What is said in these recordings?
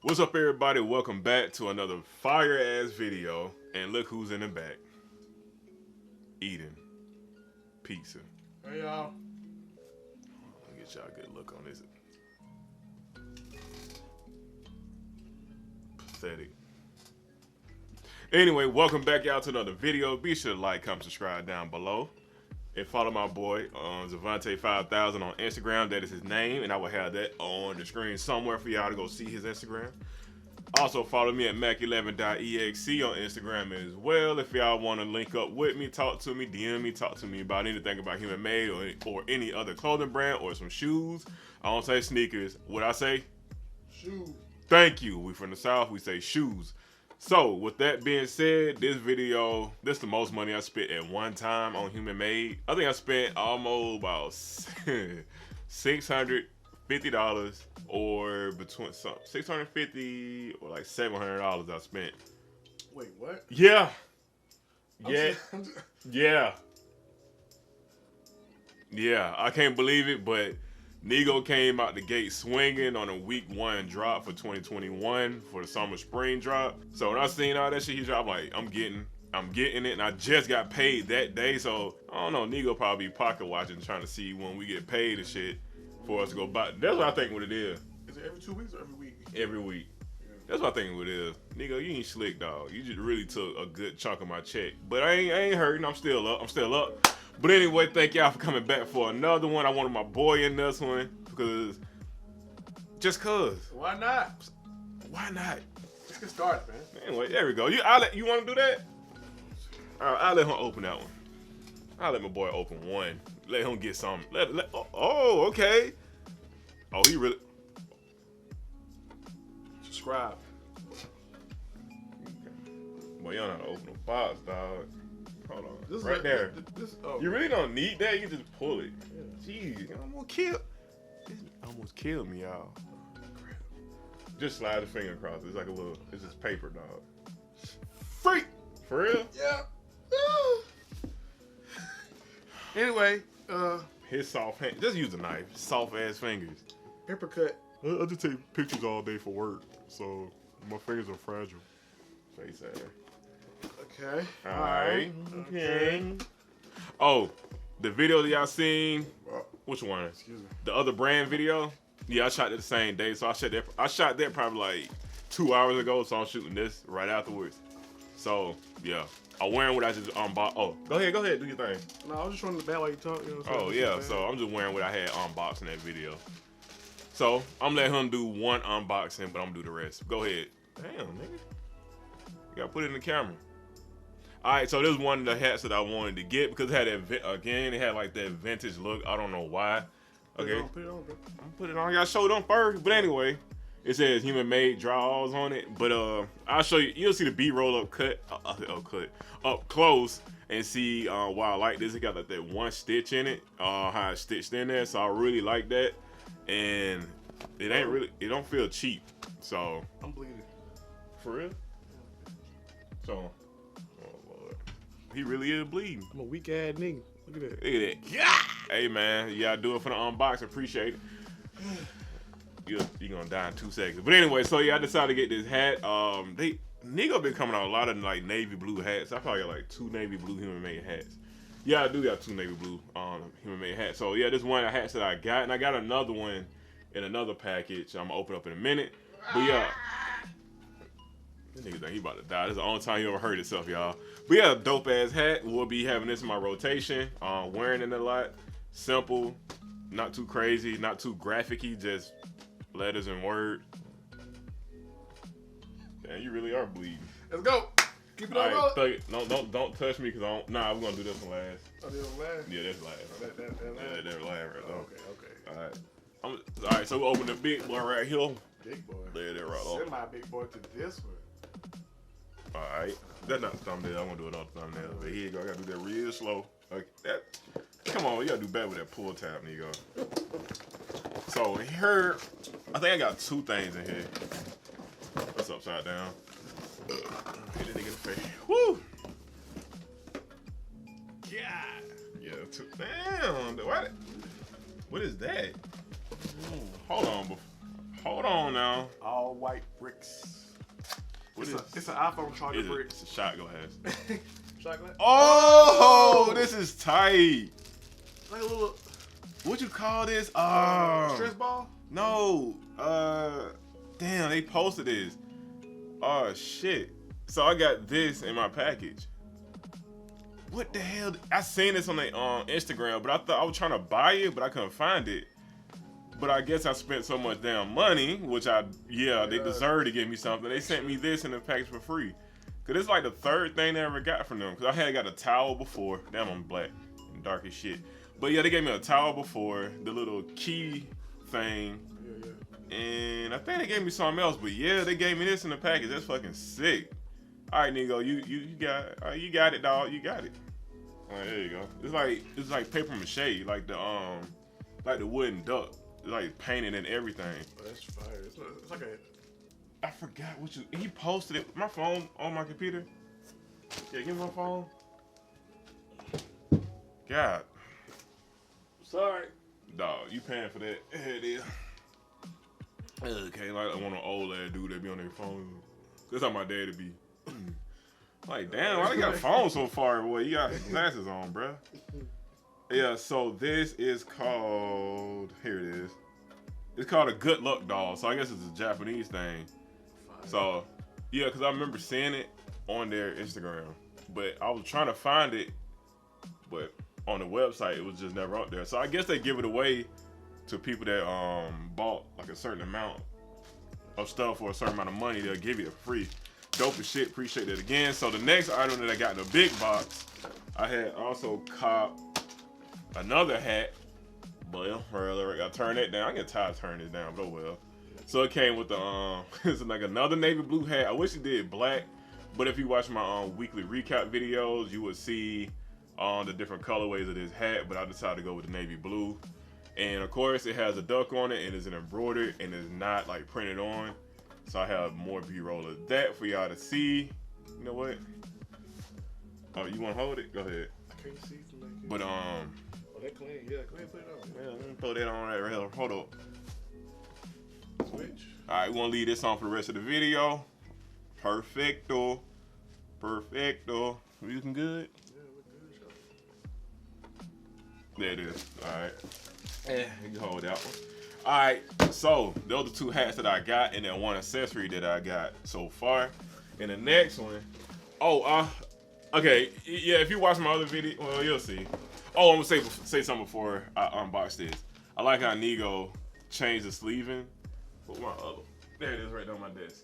What's up, everybody? Welcome back to another fire ass video. And look who's in the back. Eating pizza. Hey y'all. Let me get y'all a good look on this. Pathetic. Anyway, welcome back out to another video. Be sure to like, comment, subscribe down below. And follow my boy Zavante5000 on Instagram. That is his name, and I will have that on the screen somewhere for y'all to go see his Instagram. Also follow me at mac11.exe on Instagram as well. If y'all want to link up with me, talk to me, DM me, talk to me about anything about Human Made or any other clothing brand or some shoes. I don't say sneakers. What I say? Shoes. Thank you. We from the South. We say shoes. So, with that being said, this video, this is the most money I spent at one time on Human Made. I think I spent almost about $650 or between some $650 or like $700 I spent. Wait, what? Yeah. Yeah, I can't believe it, but Nigo came out the gate swinging on a week 1 drop for 2021 for the summer spring drop. So when I seen all that shit he dropped, I'm like, I'm getting it, and I just got paid that day. So I don't know, Nigo probably pocket watching, trying to see when we get paid and shit for us to go buy. That's what I think what it is. Is it every 2 weeks or every week? Every week. Yeah. That's what I think what it is. Nigo, you ain't slick, dog. You just really took a good chunk of my check. But I ain't hurting. I'm still up. But anyway, thank y'all for coming back for another one. I wanted my boy in this one because just cause. Why not? Why not? Let's get started, man. Anyway, there we go. You want to do that? All right, I'll let him open that one. I'll let my boy open one. Let him get some. Oh, okay. Oh, he really. Subscribe. Boy, you don't know how to open a box, dog. Hold on. This right there. Oh. You really don't need that. You just pull it. Yeah. Jeez, it almost killed me, y'all. Just slide the finger across. It's like a little. It's just paper, dog. Freak. For real? Yeah. Anyway, his soft hand. Just use a knife. Soft ass fingers. paper cut. I just take pictures all day for work, so my fingers are fragile. Face ass. Okay. All right. Okay. Oh, the video that y'all seen. Which one? Excuse me. The other brand video. Yeah, I shot that the same day, so I shot that probably like 2 hours ago. So I'm shooting this right afterwards. So yeah, I'm wearing what I just unboxed. Oh, go ahead, do your thing. No, I was just running the back while you talk. You know what I'm saying? Oh yeah, so I'm just wearing what I had unboxed in that video. So I'm letting him do one unboxing, but I'm gonna do the rest. Go ahead. Damn, nigga. You gotta put it in the camera. All right, so this is one of the hats that I wanted to get because it had it had like that vintage look. I don't know why. Okay. Put it on, bro. I'm put it on. I gotta show them first. But anyway, it says Human Made draws on it. But I'll show you. You'll see the B-roll up up close and see why I like this. It got like that one stitch in it. How it's stitched in there. So I really like that. And it don't feel cheap. So I'm bleeding. for real. So. He really is bleeding. I'm a weak ass nigga. Look at that. Look at that. Yeah. Hey man, you gotta do it for the unbox. Appreciate it. You're gonna die in 2 seconds. But anyway, so yeah, I decided to get this hat. Nigo been coming out a lot of like navy blue hats. I probably got like 2 navy blue Human Made hats. Yeah, I do got 2 navy blue Human Made hats. So yeah, this is one of the hats that I got, and I got another one in another package. I'm gonna open up in a minute. But yeah. This nigga think he about to die. This is the only time he ever hurt himself, y'all. But yeah, dope ass hat. We'll be having this in my rotation. Wearing it a lot. Simple, not too crazy, not too graphic-y, just letters and words. Damn, you really are bleeding. Let's go. Keep it on rolling. Don't touch me, cause I don't. Nah, we're gonna do this one last. Oh, this one last? Yeah, that's last. That That's last right now. Okay. All right. All right. So we open the big boy right here. Big boy. Lay that right off. Send my big boy to this one. All right, that's not the thumbnail. I'm gonna do it on the thumbnail. But here you go. I gotta do that real slow. Like that. Come on, you gotta do better with that pull tab, Nigo. So here, I think I got 2 things in here. That's upside down. Hit that nigga in the face. Woo! God. Yeah. Damn. What is that? Hold on. Hold on now. All white bricks. What It's an iPhone charger is it? bricks. It's a shot glass. Chocolate. Oh, this is tight. Like a little What you call this? stress ball. No. Damn, they posted this. Oh shit. So I got this in my package. What the hell? I seen this on the Instagram, but I thought I was trying to buy it, but I couldn't find it. But I guess I spent so much damn money, which they deserve to give me something. They sent me this in the package for free. Cause it's like the third thing they ever got from them. Cause I had got a towel before. Damn, I'm black and dark as shit. But yeah, they gave me a towel before, the little key thing. Yeah. And I think they gave me something else. But yeah, they gave me this in the package. That's fucking sick. All right, Nigo, you got it, dog. You got it. All right, there you go. It's like paper mache, like the wooden duck. It's like painted and everything. Oh, that's fire. It's like a. I forgot he posted it. My phone on my computer. Yeah, give me my phone. God. Sorry. Dog, you paying for that. Here it is. Okay, like I want an old ass dude that be on their phone. That's how my daddy be. Like, damn, why they got a phone so far away? You got glasses on, bruh. Yeah, so this is called, here it is. It's called a good luck doll. So I guess it's a Japanese thing. So, yeah, because I remember seeing it on their Instagram. But I was trying to find it, but on the website, it was just never out there. So I guess they give it away to people that bought like a certain amount of stuff for a certain amount of money. They'll give you it free. Dope as shit. Appreciate it again. So the next item that I got in the big box, I had also copped another hat. Well, I gotta turn that down. I get tired of turning this down, but oh well. So it came with the it's like another navy blue hat. I wish it did black, but if you watch my weekly recap videos, you would see the different colorways of this hat. But I decided to go with the navy blue, and of course it has a duck on it and it's an embroidered and it's not like printed on. So I have more B-roll of that for y'all to see. You know what? Oh, you want to hold it? Go ahead. I can't see from that. But Oh, that clean. Yeah, go ahead, put it on. yeah, let me throw that on right here. Hold up. Switch. All right, we want to leave this on for the rest of the video. Perfecto. Perfecto. We looking good? Yeah, we're good. There it is. All right. You can hold that one. All right, so those are two hats that I got, and then one accessory that I got so far. And the next one, okay, yeah. If you watch my other video, well, you'll see. Oh, I'm gonna say something before I unbox this. I like how Nigo changed the sleeving. There it is, right on my desk.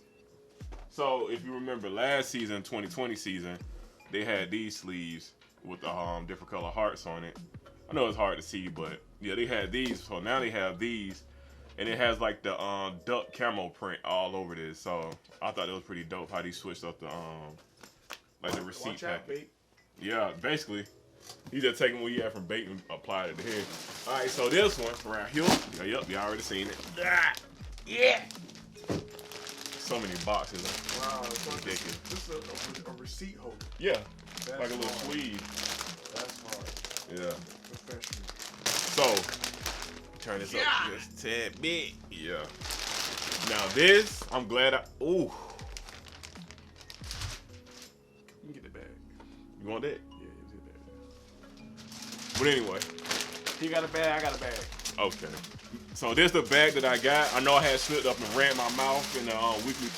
So if you remember last season, 2020 season, they had these sleeves with the different color hearts on it. I know it's hard to see, but yeah, they had these. So now they have these. And it has like the duck camo print all over this. So I thought it was pretty dope how they switched up the like the receipt Watch out, packet. bape. Yeah, basically. You just taking what you have from bait and applied it to here. Alright, so this one right here. Yep, you already seen it. Yeah. So many boxes. Wow, it's like Ridiculous. this is a receipt holder. Yeah. That's like a little hard. sleeve. That's hard. Yeah. Professional. So turn this up just a tad bit. Yeah. Now this, I'm glad ooh. You can get the bag. You want that? Yeah, you get that. But anyway. He got a bag, I got a bag. Okay. So this the bag that I got. I know I had slipped up and ran my mouth in the weekly.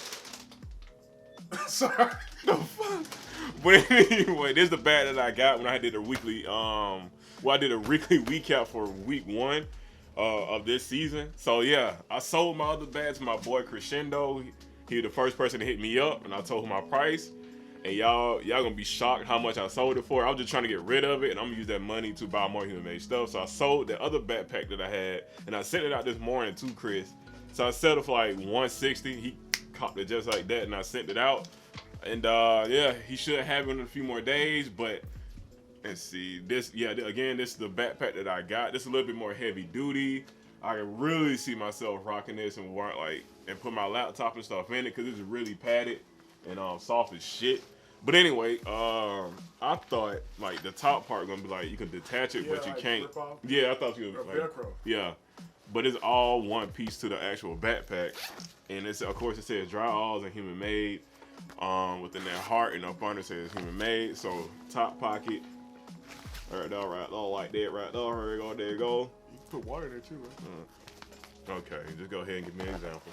Sorry. The fuck? But anyway, this is the bag that I got when I did a weekly I did a weekly recap for week 1 of this season. So yeah, I sold my other bags to my boy Crescendo. He was the first person to hit me up, and I told him my price. And y'all gonna be shocked how much I sold it for. I was just trying to get rid of it, and I'm gonna use that money to buy more human made stuff. So I sold the other backpack that I had, and I sent it out this morning to Chris. So I settled for like $160. He copped it just like that, and I sent it out. And yeah, he should have it in a few more days. But let's see, this again, this is the backpack that I got. This is a little bit more heavy duty. I can really see myself rocking this and put my laptop and stuff in it because it's really padded and soft as shit. But anyway, I thought like the top part gonna be like you can detach it, Yeah, but you like can't. rip off? Yeah, I thought you Or would like, Velcro. yeah. but it's all one piece to the actual backpack. And it's, of course, it says dry alls and human made. Within that heart and up under it says human made. So top pocket, right there, like that, right there. There you go. You can put water there too, right? Okay, just go ahead and give me an example.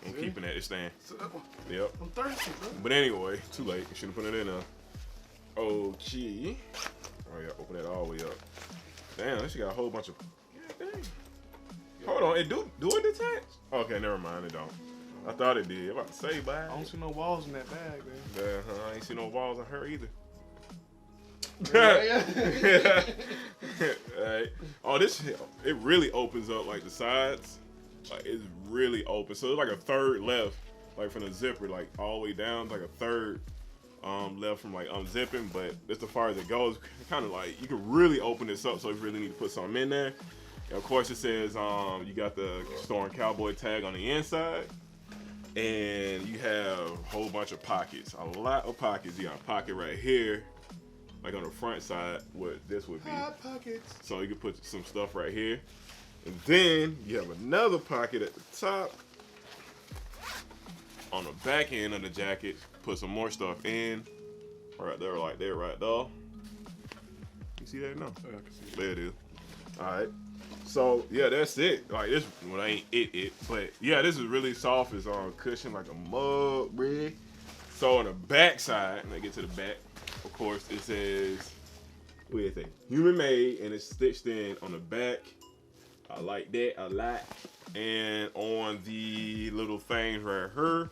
I'm keeping that stand. So, Yep. I'm thirsty, bro. But anyway, too late. You should have put it in there. Okay. Oh yeah, open that all the way up. Damn, this shit got a whole bunch of. Yeah, dang. Hold on, it do it detach? Okay, never mind, it don't. I thought it did. I'm about to say, bye. I don't see no walls in that bag, man. Yeah, I ain't see no walls on her either. Alright. Oh, this shit, it really opens up like the sides. Like it's really open. So it's like a third left, like from the zipper, like all the way down, like a third left from like unzipping. But that's as far as it goes. Kind of like you can really open this up. So if you really need to put something in there. And of course, it says you got the Storm Cowboy tag on the inside. And you have a whole bunch of pockets, a lot of pockets. You got a pocket right here, like on the front side, what this would be. Hot pockets. So you can put some stuff right here. And then you have another pocket at the top. On the back end of the jacket, put some more stuff in. Right there, like there, right there. You see that now? Oh, I can see it. There it is. All right. So yeah, that's it. Like this, well, ain't it, but yeah, this is really soft. It's on cushion like a mug, bruh. So on the back side, when I get to the back, of course, it says, what do you think? Human made, and it's stitched in on the back. I like that a lot. And on the little things right here,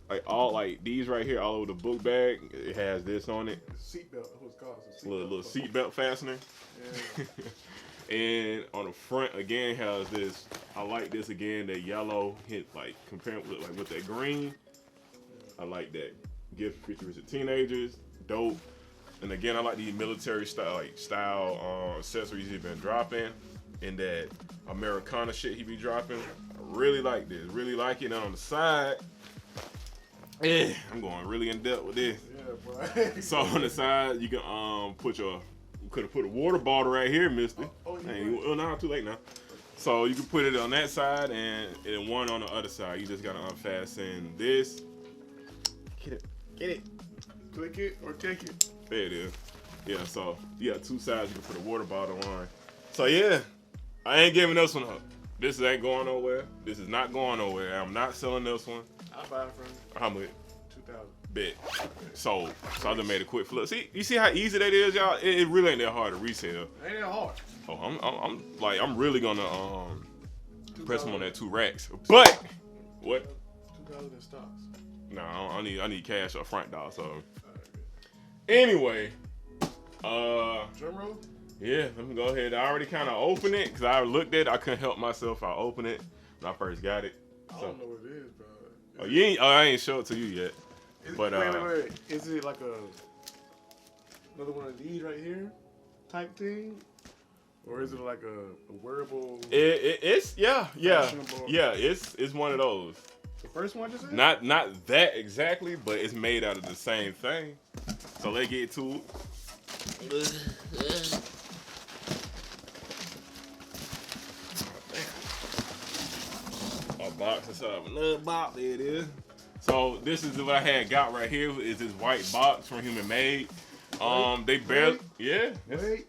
like all like these right here, all over the book bag, it has this on it. Seatbelt, that's what it's called. It's a Little seatbelt fastener. Yeah. And on the front again has this. I like this again. That yellow hit like comparing with that green. I like that. Gift for futuristic teenagers. Dope. And again, I like these military style accessories he's been dropping. And that Americana shit he be dropping. I really like this. Really like it. And on the side, I'm going really in depth with this. Yeah, boy. So on the side, you can could have put a water bottle right here, mister. No, too late now. So you can put it on that side and one on the other side. You just gotta unfasten this. Get it. Click it or take it. There it is. Yeah, so you got two sides you can put a water bottle on. So yeah, I ain't giving this one up. This ain't going nowhere. This is not going nowhere. I'm not selling this one. I'll buy it from you. How much? 2,000. Bet. So I done made a quick flip. See, you see how easy that is, y'all? It really ain't that hard to resell. Ain't that hard. Oh, I'm really gonna press them on that 2 racks. But what? 2,000 in stocks. No, I need cash up front, dog. So anyway, Drum roll? yeah, let me go ahead. I already kind of opened it because I looked at it. I couldn't help myself. I opened it when I first got it. I don't know what it is, bro. I ain't show it to you yet. But wait. Is it like another one of these right here type thing? Or is it like a wearable? It's yeah. Fashionable? Yeah, it's one of those. The first one just said? Not that exactly, but it's made out of the same thing. So let's get to it. A box inside of another box. There it is. So this is what I had got right here. Is this white box from Human Made. They barely. Yeah. Wait.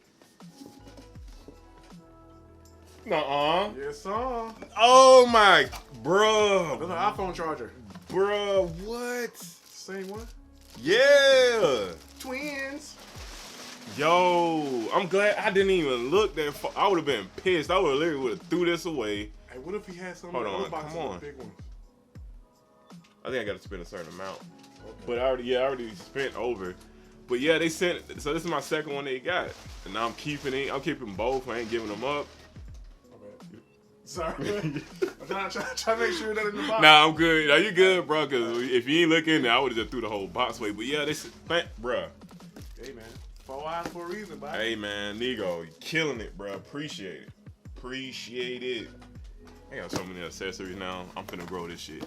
Nuh-uh. Yes, sir. Oh my, bruh. Another iPhone charger. Bruh, what? Same one. Yeah. Twins. Yo, I'm glad I didn't even look that far. I would have been pissed. I would have threw this away. Hey, what if he had some Hold of the on, other boxes come on. with the big ones? I think I got to spend a certain amount. Okay. But I already spent over. But yeah, they sent. So this is my second one they got, and now I'm keeping it. I'm keeping both. I ain't giving them up. Okay. Sorry. I'm trying to make sure that in the box. Nah, I'm good. Now you good, bro? Cause if you ain't looking, I would have just threw the whole box away. But yeah, bruh. Hey man, 4 eyes for a reason, bro. Hey man, Nigo, you killing it, bro. Appreciate it. Appreciate it. I got so many accessories now. I'm finna grow this shit.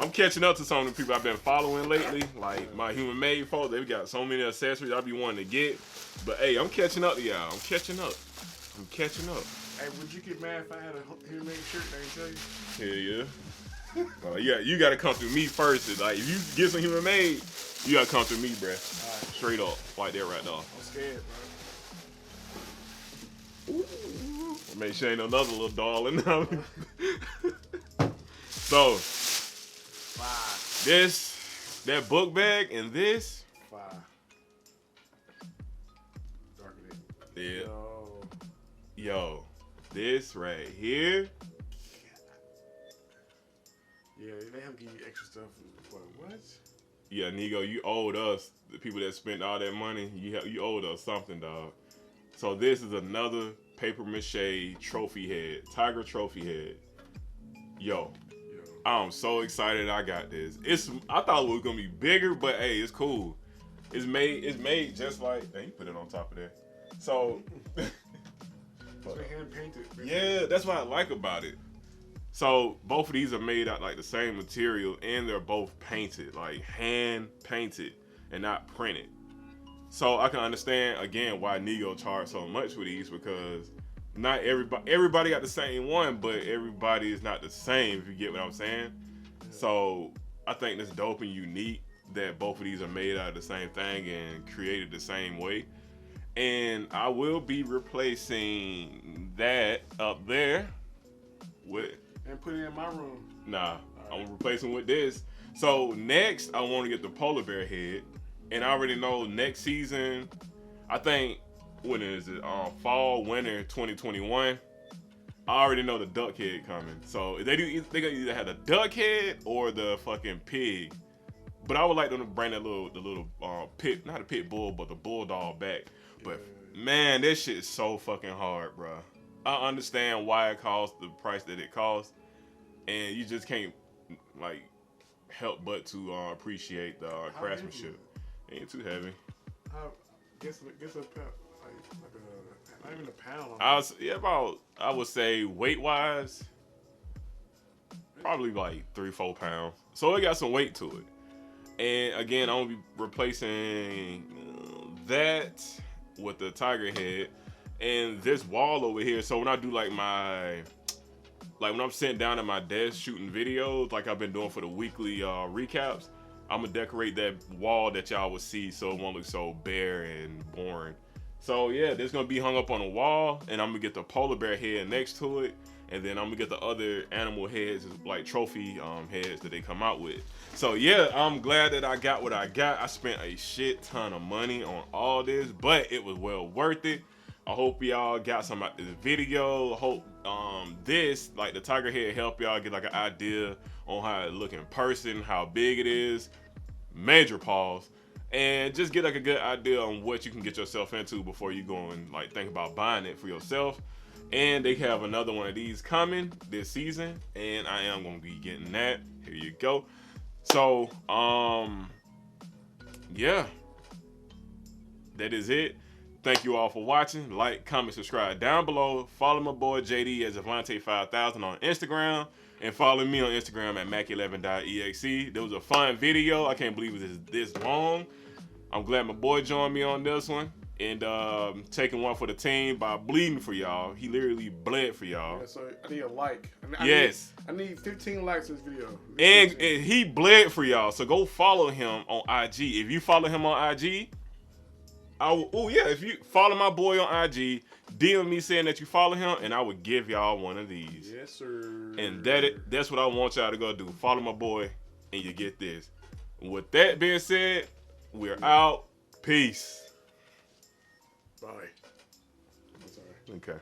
I'm catching up to some of the people I've been following lately. Like my Human Made folks, they've got so many accessories I be wanting to get. But hey, I'm catching up to y'all. I'm catching up. Hey, would you get mad if I had a human shirt and I didn't tell you? Hell yeah. Yeah, you gotta come through me first. Like, if you get some human made, you gotta come through me, bruh. Right. Straight up, like that right now. I'm scared, bro. Make sure ain't another little darling. So, that book bag and this. Fire. Darken it. Yeah. Yo, this right here. Yeah, they have to give you extra stuff for what? Yeah, Nigo, you owed us, the people that spent all that money, you owed us something, dog. So this is another paper mache trophy head, tiger trophy head. Yo, I'm so excited I got this. I thought it was gonna be bigger, but hey, it's cool. It's made just like, hey, you put it on top of there. So, they hand painted. yeah, that's what I like about it. So both of these are made out like the same material, and they're both painted, like hand painted and not printed. So I can understand again why Nigo charged so much for these, because not everybody got the same one, but everybody is not the same, if you get what I'm saying. So I think that's dope and unique that both of these are made out of the same thing and created the same way. And I will be replacing that up there with. And put it in my room. Nah, I'm replacing with this. So next, I want to get the polar bear head, and I already know next season. I think when is it? Fall, winter 2021. I already know the duck head coming. So they gonna either have the duck head or the fucking pig. But I would like them to bring the little pit, not a pit bull, but the bulldog back. But man, this shit is so fucking hard, bro. I understand why it costs the price that it costs, and you just can't like help but to appreciate the craftsmanship. It ain't too heavy. Guess a pound, not even a pound. I would say weight wise, probably like 3-4 pounds. So it got some weight to it. And again, I'm gonna be replacing that with the tiger head. And this wall over here, so when I do like when I'm sitting down at my desk shooting videos, like I've been doing for the weekly recaps, I'm gonna decorate that wall that y'all will see so it won't look so bare and boring. So yeah, this gonna be hung up on a wall, and I'm gonna get the polar bear head next to it, and then I'm gonna get the other animal heads, like trophy heads that they come out with. So yeah, I'm glad that I got what I got. I spent a shit ton of money on all this, but it was well worth it. I hope y'all got some out of this video. I hope this, like the tiger head, help y'all get like an idea on how it look in person, how big it is, major pause, and just get like a good idea on what you can get yourself into before you go and like think about buying it for yourself. And they have another one of these coming this season, and I am gonna be getting that. Here you go. So yeah, that is it. Thank you all for watching. Like, comment, subscribe down below. Follow my boy JD as Avante5000 on Instagram. And follow me on Instagram at mac11.exe. There was a fun video. I can't believe it was this long. I'm glad my boy joined me on this one. And taking one for the team by bleeding for y'all. He literally bled for y'all. Yeah, so I need a like. I need 15 likes this video. And he bled for y'all. So go follow him on IG. If you follow him on IG, if you follow my boy on IG, DM me saying that you follow him, and I would give y'all one of these. Yes, sir. And that's what I want y'all to go do. Follow my boy, and you get this. With that being said, we're out. Peace. Bye. Okay.